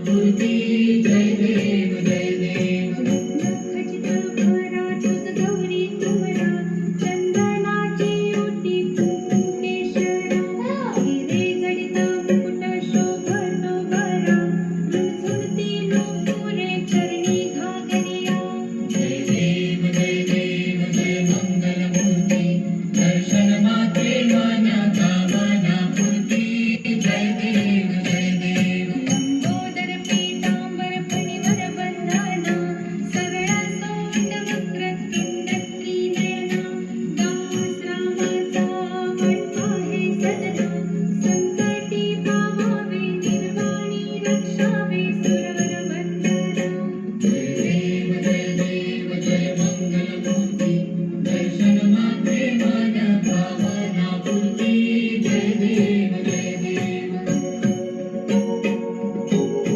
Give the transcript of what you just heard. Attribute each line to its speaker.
Speaker 1: मूर्ती जय देव जय देव
Speaker 2: खचित भरा तुझ गौरी तुमरा चंदनाची ओटी कुंकुमेश्वरा हिरे जडित मुकुट शोभतो बरा झुलती नूपुरे चरणी घागरिया
Speaker 1: जय देव जय मंगल मूर्ती दर्शन मात्रे माना कामना पूर्ती जय देव जय देव
Speaker 2: लंबोदर पीतांबर फणीवर बंधना सरळ सोंड वक्र किंड त्रिनयना दास रामाचा वट आहे सदना संकटी पावावे निर्वाणी रक्षावे सुर